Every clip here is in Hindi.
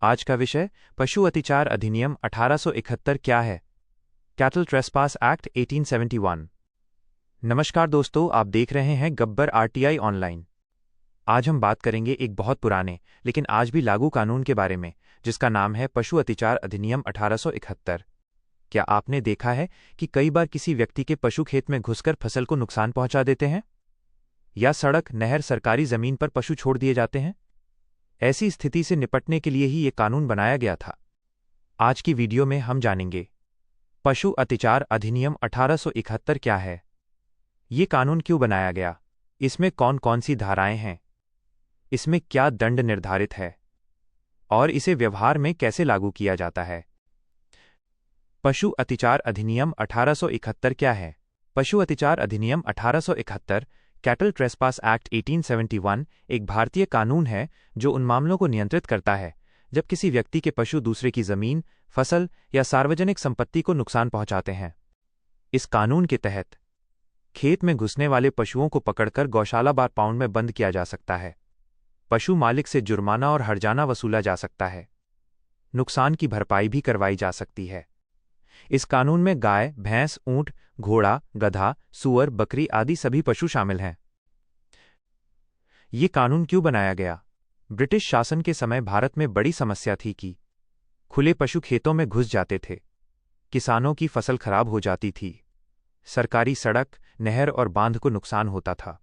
आज का विषय पशु अतिचार अधिनियम 1871 क्या है। Cattle trespass act 1871। नमस्कार दोस्तों, आप देख रहे हैं गब्बर आरटीआई ऑनलाइन। आज हम बात करेंगे एक बहुत पुराने लेकिन आज भी लागू कानून के बारे में, जिसका नाम है पशु अतिचार अधिनियम 1871। क्या आपने देखा है कि कई बार किसी व्यक्ति के पशु खेत में घुसकर फसल को नुकसान पहुंचा देते हैं, या सड़क, नहर, सरकारी जमीन पर पशु छोड़ दिए जाते हैं? ऐसी स्थिति से निपटने के लिए ही ये कानून बनाया गया था। आज की वीडियो में हम जानेंगे पशु अतिचार अधिनियम 1871 क्या है, ये कानून क्यों बनाया गया, इसमें कौन कौन सी धाराएं हैं, इसमें क्या दंड निर्धारित है और इसे व्यवहार में कैसे लागू किया जाता है। पशु अतिचार अधिनियम 1871 क्या है? पशु अतिचार अधिनियम 1871 कैटल ट्रेसपास एक्ट 1871 एक भारतीय कानून है जो उन मामलों को नियंत्रित करता है जब किसी व्यक्ति के पशु दूसरे की जमीन, फसल या सार्वजनिक संपत्ति को नुकसान पहुंचाते हैं। इस कानून के तहत खेत में घुसने वाले पशुओं को पकड़कर गौशाला बार पाउंड में बंद किया जा सकता है। पशु मालिक से जुर्माना और हर्जाना वसूला जा सकता है। नुकसान की भरपाई भी करवाई जा सकती है। इस कानून में गाय, भैंस, ऊंट, घोड़ा, गधा, सूअर, बकरी आदि सभी पशु शामिल हैं। ये कानून क्यों बनाया गया? ब्रिटिश शासन के समय भारत में बड़ी समस्या थी कि खुले पशु खेतों में घुस जाते थे, किसानों की फसल खराब हो जाती थी, सरकारी सड़क, नहर और बांध को नुकसान होता था।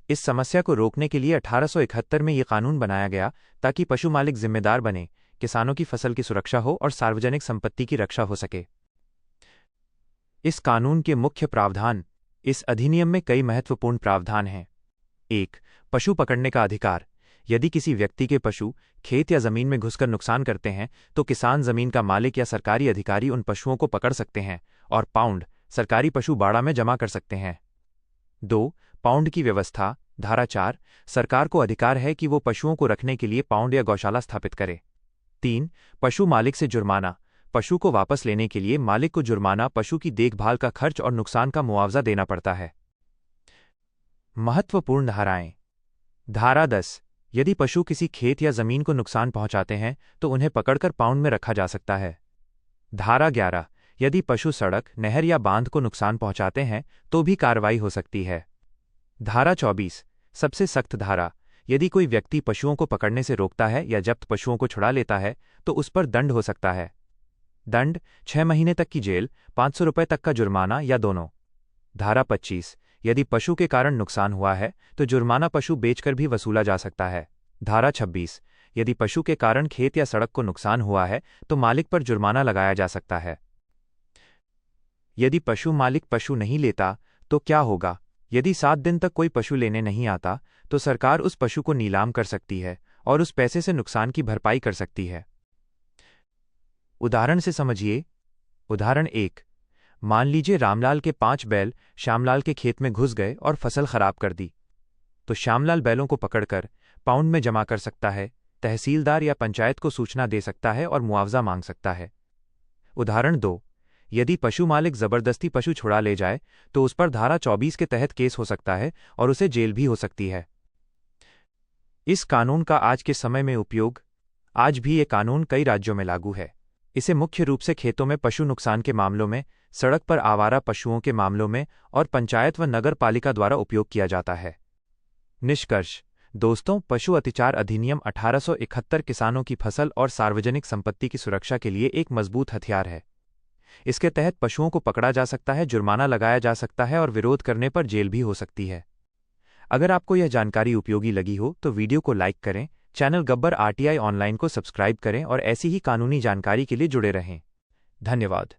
इस समस्या को रोकने के लिए 1871 में यह कानून बनाया गया ताकि पशु मालिक जिम्मेदार बने, किसानों की फसल की सुरक्षा हो और सार्वजनिक संपत्ति की रक्षा हो सके। इस कानून के मुख्य प्रावधान। इस अधिनियम में कई महत्वपूर्ण प्रावधान हैं। 1. पशु पकड़ने का अधिकार। यदि किसी व्यक्ति के पशु खेत या जमीन में घुसकर नुकसान करते हैं तो किसान, जमीन का मालिक या सरकारी अधिकारी उन पशुओं को पकड़ सकते हैं और पाउंड, सरकारी पशु बाड़ा में जमा कर सकते हैं। 2. पाउंड की व्यवस्था। धारा 4, सरकार को अधिकार है कि वो पशुओं को रखने के लिए पाउंड या गौशाला स्थापित करे। 3. पशु मालिक से जुर्माना। पशु को वापस लेने के लिए मालिक को जुर्माना, पशु की देखभाल का खर्च और नुकसान का मुआवजा देना पड़ता है। महत्वपूर्ण धाराएं। धारा 10, यदि पशु किसी खेत या जमीन को नुकसान पहुंचाते हैं तो उन्हें पकड़कर पाउंड में रखा जा सकता है। धारा 11, यदि पशु सड़क, नहर या बांध को नुकसान पहुंचाते हैं तो भी कार्रवाई हो सकती है। धारा 24, सबसे सख्त धारा। यदि कोई व्यक्ति पशुओं को पकड़ने से रोकता है या जब्त पशुओं को छुड़ा लेता है तो उस पर दंड हो सकता है। दंड 6 महीने तक की जेल, 500 रुपये तक का जुर्माना या दोनों। धारा 25, यदि पशु के कारण नुकसान हुआ है तो जुर्माना पशु बेचकर भी वसूला जा सकता है। धारा 26, यदि पशु के कारण खेत या सड़क को नुकसान हुआ है तो मालिक पर जुर्माना लगाया जा सकता है। यदि पशु मालिक पशु नहीं लेता तो क्या होगा? यदि 7 दिन तक कोई पशु लेने नहीं आता तो सरकार उस पशु को नीलाम कर सकती है और उस पैसे से नुकसान की भरपाई कर सकती है। उदाहरण से समझिए। उदाहरण 1, मान लीजिए रामलाल के 5 बैल श्यामलाल के खेत में घुस गए और फसल खराब कर दी, तो श्यामलाल बैलों को पकड़कर पाउंड में जमा कर सकता है, तहसीलदार या पंचायत को सूचना दे सकता है और मुआवजा मांग सकता है। उदाहरण 2, यदि पशु मालिक जबरदस्ती पशु छुड़ा ले जाए तो उस पर धारा 24 के तहत केस हो सकता है और उसे जेल भी हो सकती है। इस कानून का आज के समय में उपयोग। आज भी ये कानून कई राज्यों में लागू है। इसे मुख्य रूप से खेतों में पशु नुकसान के मामलों में, सड़क पर आवारा पशुओं के मामलों में और पंचायत व नगर पालिका द्वारा उपयोग किया जाता है। निष्कर्ष। दोस्तों, पशु अतिचार अधिनियम 1871 किसानों की फसल और सार्वजनिक संपत्ति की सुरक्षा के लिए एक मजबूत हथियार है। इसके तहत पशुओं को पकड़ा जा सकता है, जुर्माना लगाया जा सकता है और विरोध करने पर जेल भी हो सकती है। अगर आपको यह जानकारी उपयोगी लगी हो तो वीडियो को लाइक करें, चैनल गब्बर आरटीआई ऑनलाइन को सब्सक्राइब करें और ऐसी ही कानूनी जानकारी के लिए जुड़े रहें। धन्यवाद।